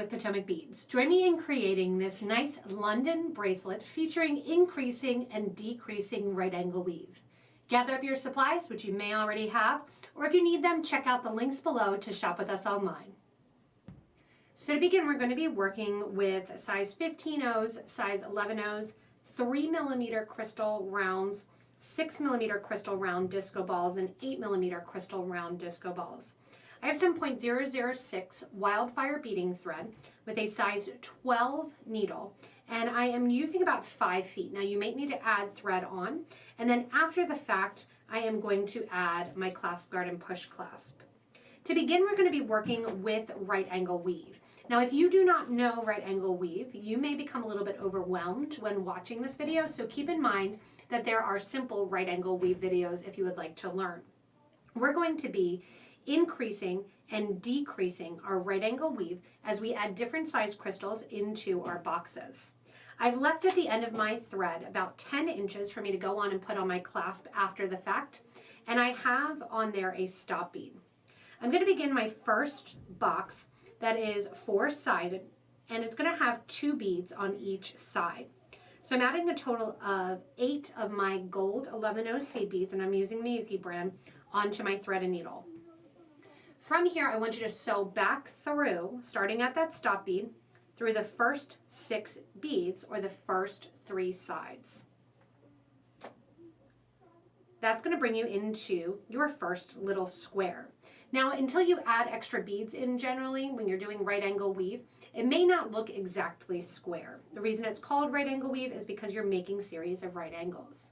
with Potomac Beads. Join me in creating this nice London bracelet featuring increasing and decreasing right angle weave. Gather up your supplies, which you may already have, or if you need them, check out the links below to shop with us online. So to begin, we're going to be working with size 15 O's, size 11 O's, 3mm crystal rounds, 6mm crystal round disco balls, and 8mm crystal round disco balls. I have some .006 wildfire beading thread with a size 12 needle, and I am using about 5 feet. Now you may need to add thread on, and then after the fact, I am going to add my Claspgarten push clasp. To begin, we're going to be working with right angle weave. Now, if you do not know right angle weave, you may become a little bit overwhelmed when watching this video, so keep in mind that there are simple right angle weave videos if you would like to learn. We're going to be increasing and decreasing our right angle weave as we add different size crystals into our boxes. I've left at the end of my thread about 10 inches for me to go on and put on my clasp after the fact, and I have on there a stop bead. I'm going to begin my first box that is 4-sided, and it's going to have 2 beads on each side. So I'm adding a total of 8 of my gold 11 seed beads, and I'm using Miyuki brand, onto my thread and needle. From here, I want you to sew back through, starting at that stop bead, through the first 6 beads, or the first 3 sides. That's going to bring you into your first little square. Now, until you add extra beads in generally, when you're doing right angle weave, it may not look exactly square. The reason it's called right angle weave is because you're making series of right angles.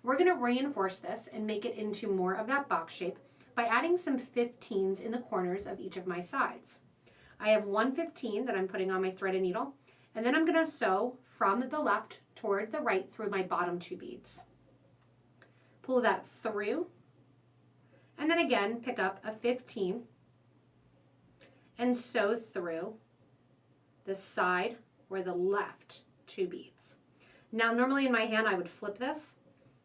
We're going to reinforce this and make it into more of that box shape by adding some 15s in the corners of each of my sides. I have 1 15 that I'm putting on my thread and needle, and then I'm going to sew from the left toward the right through my bottom 2 beads. Pull that through, and then again pick up a 15 and sew through the side or the left 2 beads. Now normally in my hand I would flip this,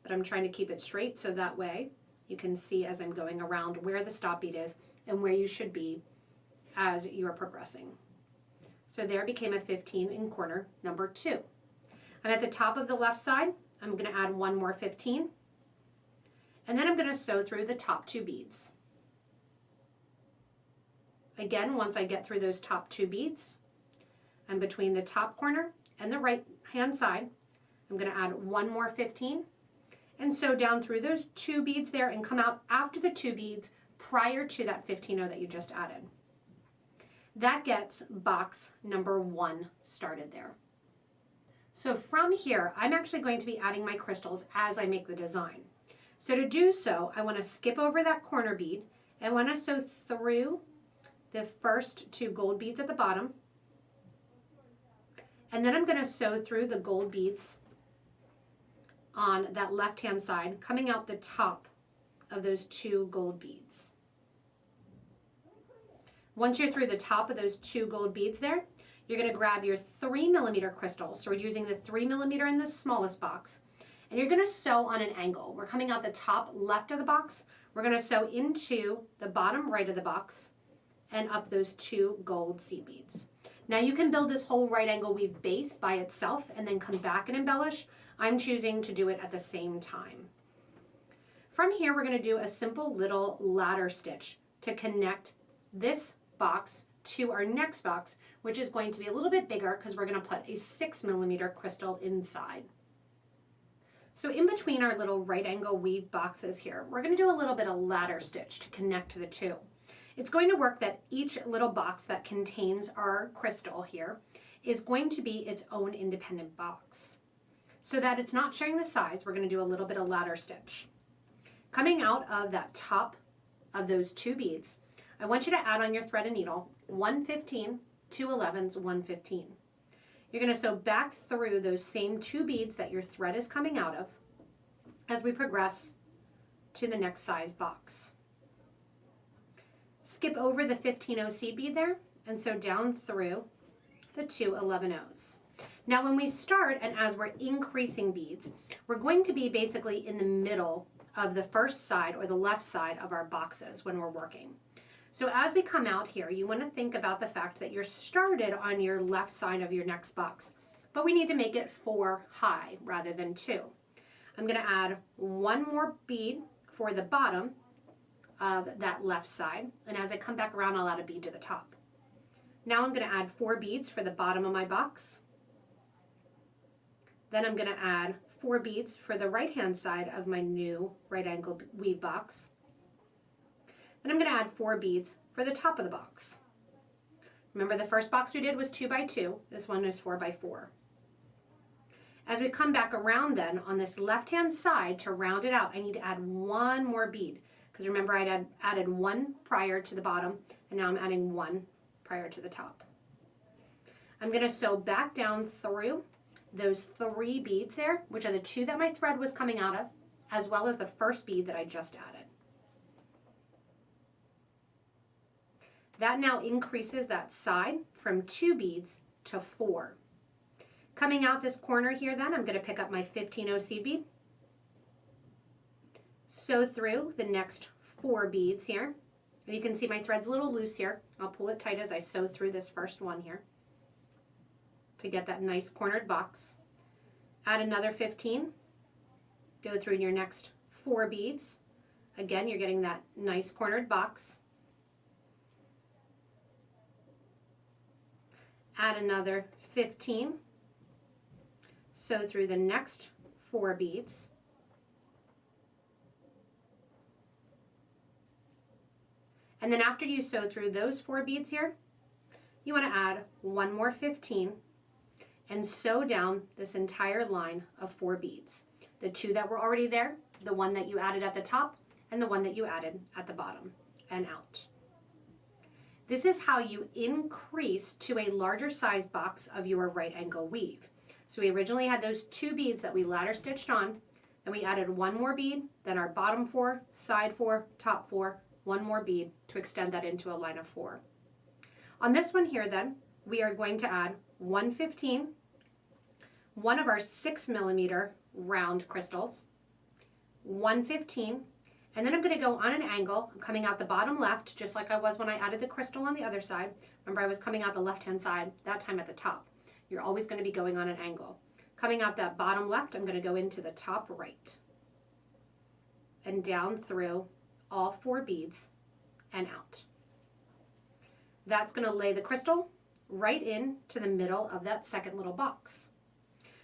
but I'm trying to keep it straight so that way you can see as I'm going around where the stop bead is and where you should be as you're progressing. So there became a 15 in corner number 2. I'm at the top of the left side. I'm going to add 1 more 15, and then I'm going to sew through the top 2 beads. Again, once I get through those top 2 beads, I'm between the top corner and the right hand side. I'm going to add 1 more 15 and sew down through those 2 beads there and come out after the 2 beads prior to that 15-0 that you just added. That gets box number 1 started there. So from here, I'm actually going to be adding my crystals as I make the design. So to do so, I want to skip over that corner bead and want to sew through the first 2 gold beads at the bottom. And then I'm going to sew through the gold beads on that left-hand side, coming out the top of those 2 gold beads. Once you're through the top of those 2 gold beads there, you're going to grab your 3mm crystal. So we're using the 3mm in the smallest box. And you're going to sew on an angle. We're coming out the top left of the box. We're going to sew into the bottom right of the box and up those 2 gold seed beads. Now you can build this whole right angle weave base by itself and then come back and embellish. I'm choosing to do it at the same time. From here, we're going to do a simple little ladder stitch to connect this box to our next box, which is going to be a little bit bigger because we're going to put a 6mm crystal inside. So in between our little right angle weave boxes here, we're going to do a little bit of ladder stitch to connect the 2. It's going to work that each little box that contains our crystal here is going to be its own independent box. So that it's not sharing the sides, we're going to do a little bit of ladder stitch. Coming out of that top of those 2 beads, I want you to add on your thread and needle 1 15, 2 11s, 1 15. You're going to sew back through those same 2 beads that your thread is coming out of as we progress to the next size box. Skip over the 15-0 seed bead there and sew down through the 2 11-0s. Now when we start and as we're increasing beads, we're going to be basically in the middle of the first side or the left side of our boxes when we're working. So as we come out here, you want to think about the fact that you're started on your left side of your next box, but we need to make it 4 high rather than 2. I'm going to add one more bead for the bottom of that left side, and as I come back around, I'll add a bead to the top. Now I'm going to add 4 beads for the bottom of my box. Then I'm going to add 4 beads for the right-hand side of my new right angle weave box. Then I'm going to add 4 beads for the top of the box. Remember, the first box we did was 2 by 2. This one is 4 by 4. As we come back around then on this left-hand side to round it out, I need to add 1 more bead, because remember I added 1 prior to the bottom, and now I'm adding 1 prior to the top. I'm going to sew back down through those 3 beads there, which are the 2 that my thread was coming out of, as well as the first bead that I just added. That now increases that side from 2 beads to 4. Coming out this corner here then, I'm going to pick up my 15-0 seed bead, sew through the next 4 beads here. And you can see my thread's a little loose here. I'll pull it tight as I sew through this first one here to get that nice cornered box. Add another 15, go through your next 4 beads. Again, you're getting that nice cornered box. Add another 15, sew through the next 4 beads. And then after you sew through those 4 beads here, you want to add 1 more 15 and sew down this entire line of 4 beads. The 2 that were already there, the one that you added at the top, and the one that you added at the bottom and out. This is how you increase to a larger size box of your right angle weave. So we originally had those 2 beads that we ladder stitched on, then we added 1 more bead, then our bottom 4, side 4, top 4, 1 more bead to extend that into a line of 4. On this one here then, we are going to add 115, one of our 6mm round crystals, 115, and then I'm going to go on an angle. I'm coming out the bottom left, just like I was when I added the crystal on the other side. Remember, I was coming out the left-hand side, that time at the top. You're always going to be going on an angle. Coming out that bottom left, I'm going to go into the top right and down through all 4 beads and out. That's going to lay the crystal right into the middle of that second little box.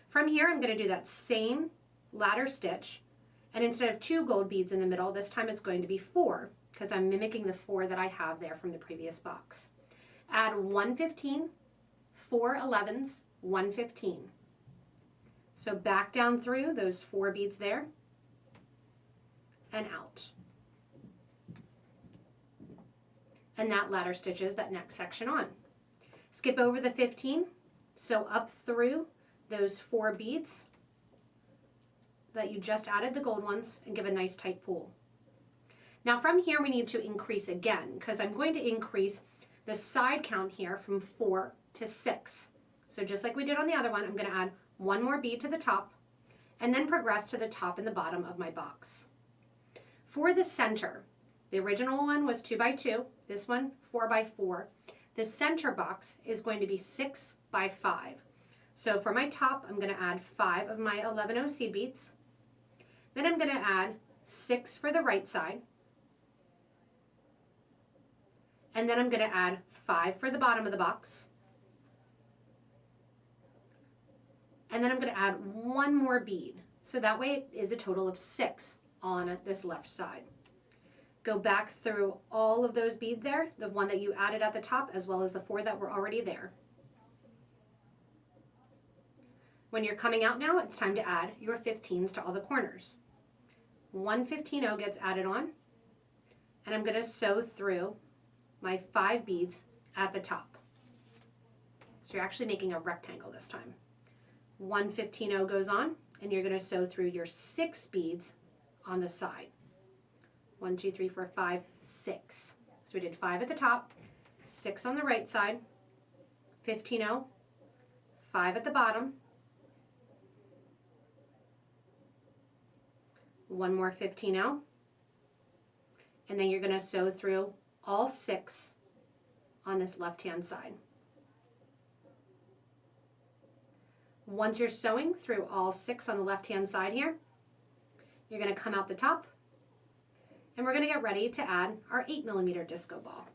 From here, I'm going to do that same ladder stitch, and instead of 2 gold beads in the middle, this time it's going to be 4, because I'm mimicking the 4 that I have there from the previous box. Add 115, 4 11s, 115. So back down through those 4 beads there and out. And that ladder stitches that next section on. Skip over the 15, sew up through those 4 beads that you just added the gold ones and give a nice tight pull. Now from here we need to increase again, because I'm going to increase the side count here from 4 to 6. So just like we did on the other one, I'm going to add 1 more bead to the top and then progress to the top and the bottom of my box. For the center, the original one was 2 by 2, this one 4 by 4. The center box is going to be 6 by 5. So for my top, I'm going to add 5 of my 11-0 seed beads. Then I'm going to add 6 for the right side. And then I'm going to add 5 for the bottom of the box. And then I'm going to add 1 more bead. So that way it is a total of 6 on this left side. Go back through all of those beads there, the one that you added at the top, as well as the 4 that were already there. When you're coming out now, it's time to add your 15s to all the corners. 1 15-0 gets added on, and I'm going to sew through my 5 beads at the top. So you're actually making a rectangle this time. 1 15-0 goes on, and you're going to sew through your 6 beads on the side. 1 2 3 4 5 6. So we did 5 at the top, 6 on the right side, 15-0, 5 at the bottom, 1 more 15-0, and then you're going to sew through all 6 on this left-hand side. Once you're sewing through all 6 on the left-hand side here, you're going to come out the top, and we're going to get ready to add our 8mm disco ball.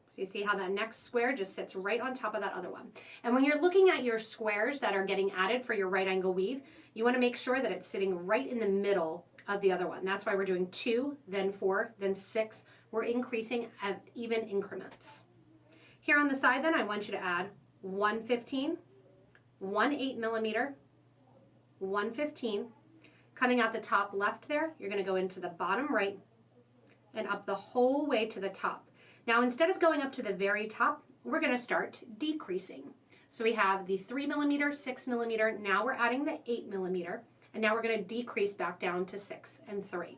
So you see how that next square just sits right on top of that other one. And when you're looking at your squares that are getting added for your right angle weave, you want to make sure that it's sitting right in the middle of the other one. That's why we're doing 2, then 4, then 6. We're increasing at even increments. Here on the side then, I want you to add 1 15, 1 8mm, 1 15. Coming out the top left there, you're going to go into the bottom right and up the whole way to the top. Now, instead of going up to the very top, we're going to start decreasing. So we have the 3mm, 6mm, now we're adding the 8mm, and now we're going to decrease back down to 6 and 3.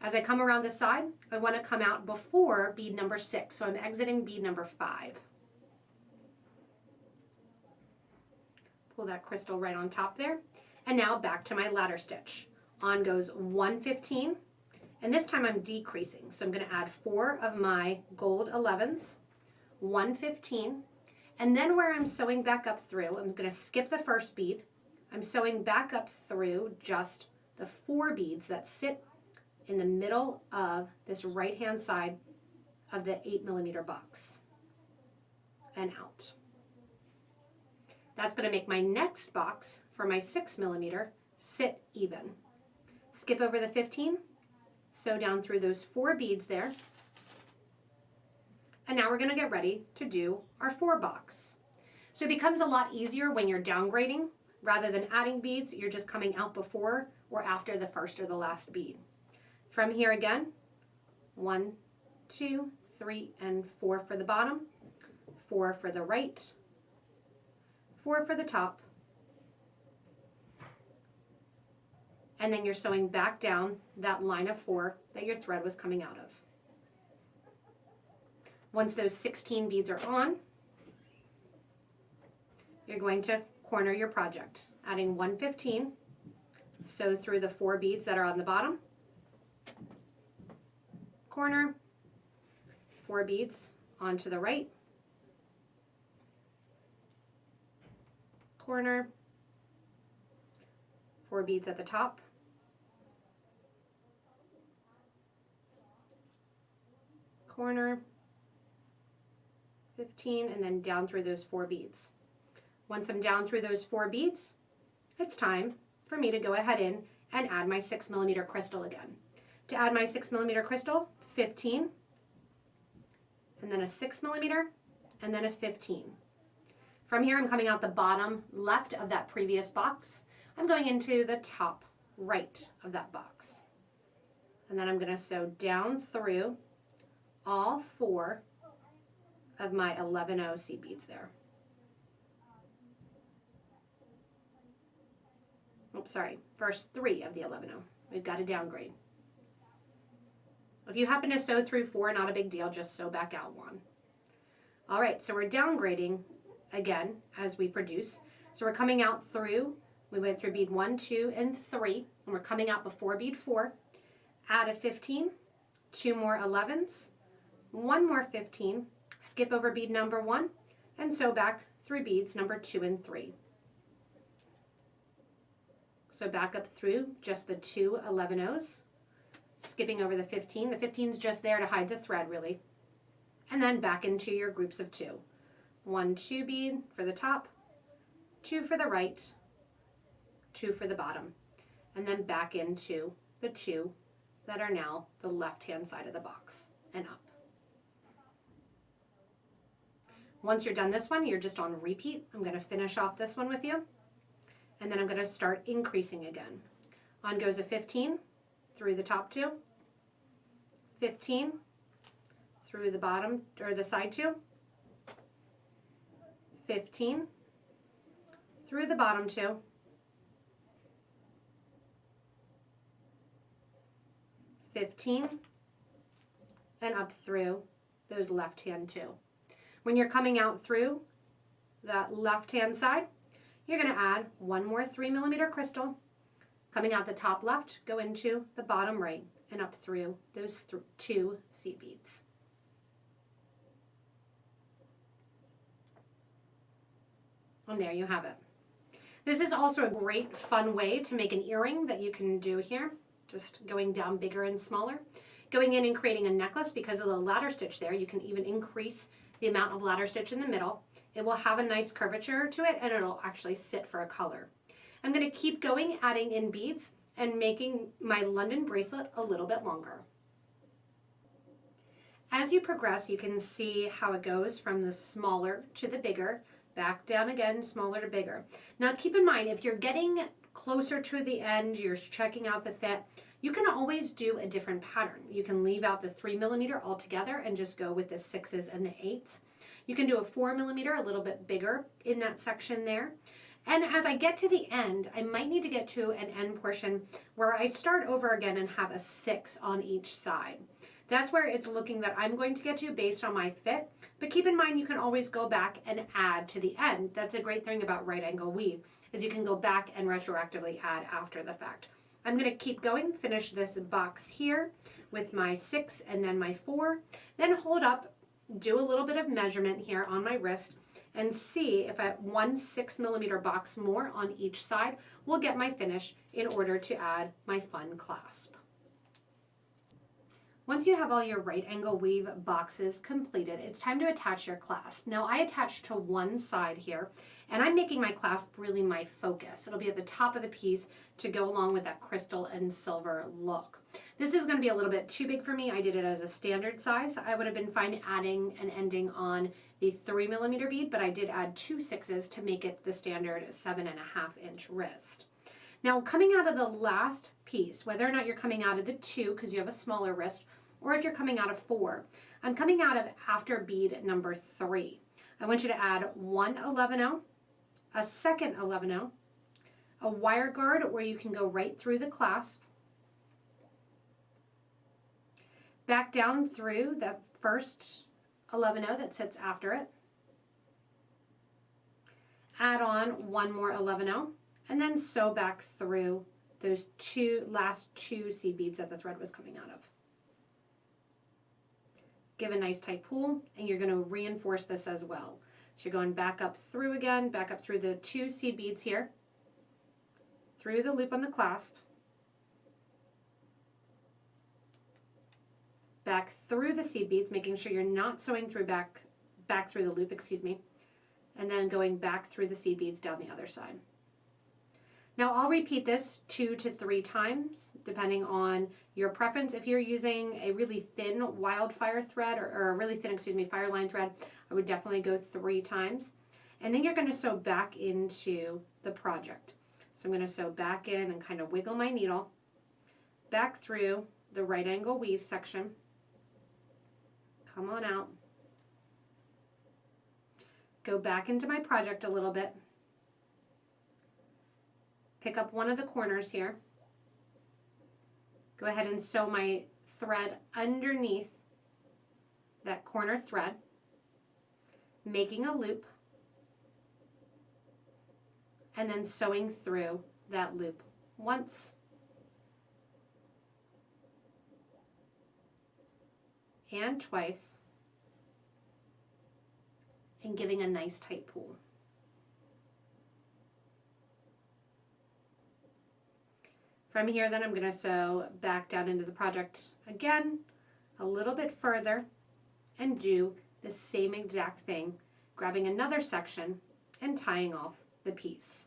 As I come around the side, I want to come out before bead number 6, so I'm exiting bead number 5. Pull that crystal right on top there, and now back to my ladder stitch. On goes 1 15. And this time I'm decreasing, so I'm going to add 4 of my gold 11s, 1 15, and then where I'm sewing back up through, I'm going to skip the first bead. I'm sewing back up through just the 4 beads that sit in the middle of this right-hand side of the 8mm box and out. That's going to make my next box for my 6mm sit even. Skip over the 15. Sew down through those 4 beads there. And now we're going to get ready to do our 4 box. So it becomes a lot easier when you're downgrading. Rather than adding beads, you're just coming out before or after the first or the last bead. From here again, 1, 2, 3, and 4 for the bottom, 4 for the right, 4 for the top, and then you're sewing back down that line of 4 that your thread was coming out of. Once those 16 beads are on, you're going to corner your project, adding 1 15, sew through the 4 beads that are on the bottom, corner, 4 beads onto the right, corner, 4 beads at the top, corner, 15, and then down through those 4 beads. Once I'm down through those 4 beads, it's time for me to go ahead in and add my 6mm crystal again. To add my 6mm crystal, 15, and then a 6mm, and then a 15. From here, I'm coming out the bottom left of that previous box. I'm going into the top right of that box. And then I'm going to sew down through all 4 of my 11-0 seed beads there. Oops, sorry, first 3 of the 11-0. We've got to downgrade. If you happen to sew through 4, not a big deal, just sew back out 1. All right, so we're downgrading again as we produce. So we're coming out through, we went through bead 1, 2, and 3, and we're coming out before bead 4. Add a 15, 2 more 11s, 1 more 15, skip over bead number 1, and sew back through beads number 2 and 3. So back up through just the 2 11-0s, skipping over the 15. The 15's just there to hide the thread, really. And then back into your groups of 2. 1 2 bead for the top, 2 for the right, 2 for the bottom, and then back into the 2 that are now the left-hand side of the box and up. Once you're done this one, you're just on repeat. I'm going to finish off this one with you, and then I'm going to start increasing again. On goes a 15 through the top 2, 15 through the bottom or the side 2, 15 through the bottom 2, 15, and up through those left-hand 2. When you're coming out through that left-hand side, you're going to add 1 more 3mm crystal. Coming out the top left, go into the bottom right and up through those two seed beads. And there you have it. This is also a great fun way to make an earring that you can do here, just going down bigger and smaller. Going in and creating a necklace, because of the ladder stitch there, you can even increase the amount of ladder stitch in the middle. It will have a nice curvature to it, and it'll actually sit for a color. I'm going to keep going, adding in beads and making my London bracelet a little bit longer. As you progress, you can see how it goes from the smaller to the bigger, back down again, smaller to bigger. Now keep in mind, if you're getting closer to the end, you're checking out the fit, you can always do a different pattern. You can leave out the 3mm altogether and just go with the 6s and the 8s. You can do a 4mm, a little bit bigger in that section there. And as I get to the end, I might need to get to an end portion where I start over again and have a 6 on each side. That's where it's looking that I'm going to get to based on my fit. But keep in mind, you can always go back and add to the end. That's a great thing about right angle weave, is you can go back and retroactively add after the fact. I'm going to keep going, finish this box here with my 6 and then my 4, then hold up, do a little bit of measurement here on my wrist, and see if at 1 6mm box more on each side will get my finish in order to add my fun clasp. Once you have all your right angle weave boxes completed, it's time to attach your clasp. Now I attach to one side here, and I'm making my clasp really my focus. It'll be at the top of the piece to go along with that crystal and silver look. This is going to be a little bit too big for me. I did it as a standard size. I would have been fine adding and ending on the 3mm bead, but I did add 2 6s to make it the standard 7.5-inch wrist. Now coming out of the last piece, whether or not you're coming out of the 2 because you have a smaller wrist, or if you're coming out of 4, I'm coming out of after bead number 3. I want you to add 1 11/0, a second 11/0, a wire guard where you can go right through the clasp, back down through the first 11/0 that sits after it, add on 1 more 11/0, and then sew back through those last two seed beads that the thread was coming out of. Give a nice tight pull, and you're going to reinforce this as well. So you're going back up through again, back up through the 2 seed beads here, through the loop on the clasp, back through the seed beads, making sure you're not sewing through back through the loop, excuse me, and then going back through the seed beads down the other side. Now I'll repeat this 2 to 3 times, depending on your preference. If you're using a really thin wildfire thread or a really thin, fireline thread, I would definitely go 3 times. And then you're going to sew back into the project. So I'm going to sew back in and kind of wiggle my needle back through the right angle weave section. Come on out. Go back into my project a little bit. Pick up one of the corners here. Go ahead and sew my thread underneath that corner thread, making a loop, and then sewing through that loop once, and twice, and giving a nice tight pull. From here, then I'm going to sew back down into the project again, a little bit further, and do the same exact thing, grabbing another section and tying off the piece.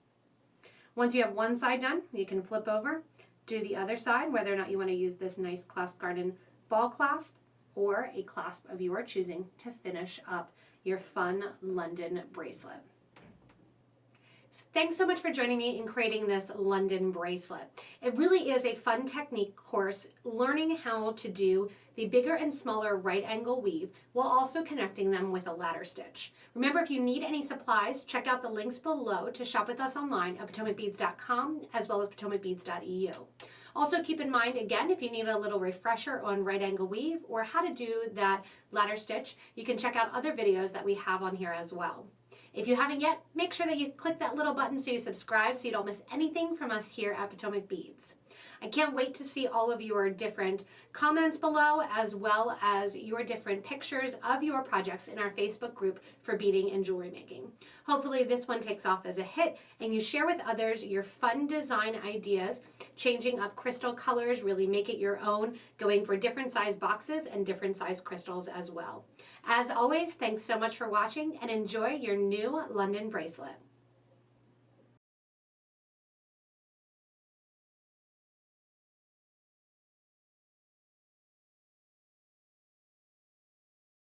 Once you have one side done, you can flip over, do the other side, whether or not you want to use this nice Claspgarten ball clasp or a clasp of your choosing to finish up your fun London bracelet. Thanks so much for joining me in creating this London bracelet. It really is a fun technique course, learning how to do the bigger and smaller right angle weave while also connecting them with a ladder stitch. Remember, if you need any supplies, check out the links below to shop with us online at PotomacBeads.com as well as PotomacBeads.eu. Also keep in mind, again, if you need a little refresher on right angle weave or how to do that ladder stitch, you can check out other videos that we have on here as well. If you haven't yet, make sure that you click that little button so you subscribe so you don't miss anything from us here at Potomac Beads. I can't wait to see all of your different comments below, as well as your different pictures of your projects in our Facebook group for beading and jewelry making. Hopefully this one takes off as a hit and you share with others your fun design ideas, changing up crystal colors, really make it your own, going for different size boxes and different size crystals as well. As always, thanks so much for watching and enjoy your new London bracelet.